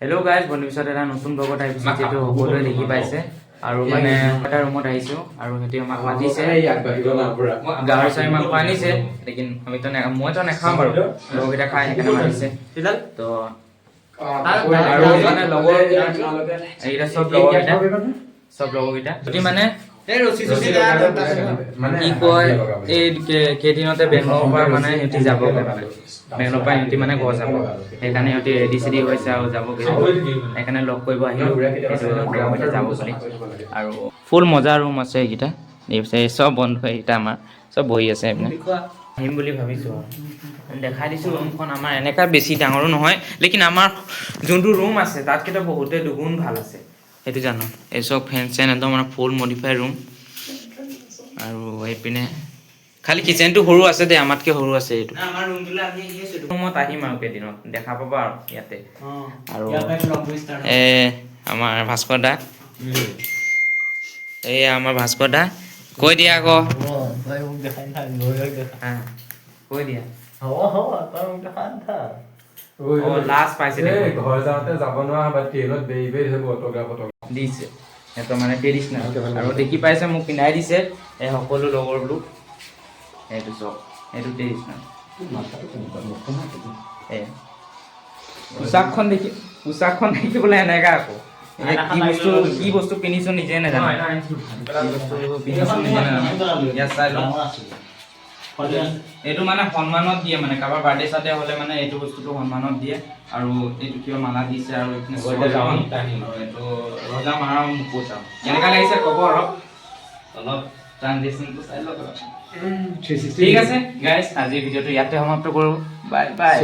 Hello' guys, বন্ধু পিছত এটা নতুন ব্লগত আহিছে, যিটো সকলোৱে দেখি পাইছে। আৰু মানে এটা ৰুমত আহিছোঁ আৰু সিহঁতে আমাক মাতিছে, গাহৰি চাহৰি মাংস আনিছে। লেকিন মইতো নাখাওঁ বাৰু, লগৰকেইটা খাই সেইকাৰণে মাতিছে। তো আৰু মানে লগৰ এইকেইটা চব লগৰকেইটা যদি মানে কি কয়, এই কেইদিনতে বেংগলৰ পৰা মানে সিহঁতি যাবগৈ, মানে বেংগলৰ পৰা সিহঁতি মানে ঘৰ যাব। সেইকাৰণে সিহঁতি ৰেডি চেডি হৈছে আৰু যাবগৈ। সেইকাৰণে লগ কৰিব আহিলোঁ, সেইটো লগৰকেইটা যাব বুলি। আৰু ফুল মজা ৰুম আছে এইকেইটা, এই চব বন্ধু এইকেইটা আমাৰ চব বহি আছে। আহিম বুলি ভাবিছোঁ আৰু দেখাই দিছোঁ ৰুমখন। আমাৰ এনেকুৱা বেছি ডাঙৰো নহয়, লেকিন আমাৰ যোনটো ৰুম আছে তাতকেইতো বহুতে দুগুণ ভাল আছে, সেইটো জানো। এই চব ফেন চেন একদম মানে ফুল মডিফাই ৰুম। আৰু এইপিনে খালি কিচেনটো সৰু আছে দেই, আমাতকৈ সৰু আছে এইটো। ৰুমত আহিম আৰু কেইদিনত দেখা পাবা আৰু ইয়াতে। আৰু আমাৰ ভাস্কৰ দা, এইয়া আমাৰ ভাস্কৰ দা, কৈ দিয়া আকৌ, কৈ দিয়া। লাষ্ট পাইছে ঘৰ যাওঁতে যাব নোৱাৰা বা ট্ৰেইনত বেৰি বেৰি ধৰিব অট'গ্ৰাফ দিছে সিহঁতৰ মানে ট্ৰেডিচনেল। আৰু দেখি পাইছে মোক পিন্ধাই দিছে এই সকলো লগৰবোৰ। সেইটো চব সেইটো ট্ৰেডিচনেল। পোচাকখন দেখিবলৈ এনেকা আকৌ, কি বস্তু পিন্ধিছো নিজে নাজানো। ইয়াত চাই লওঁ, এইটো মানে সন্মানত দিয়ে, মানে কাৰোবাৰ বাৰ্থডে চাৰ্থডে হ'লে মানে এইটো বস্তুটো সন্মানত দিয়ে। আৰু এইটো কিবা মালা দিছে আৰু এইটো ৰজা মাৰা মুকুট। আৰু কেনেকা লাগিছে ক'ব আৰু অলপ ট্ৰানজেকশ্যনটো চাই লওক। ঠিক আছে গাইজ, আজিৰ ভিডিঅ'টো ইয়াতে সমাপ্ত কৰোঁ। Bye bye.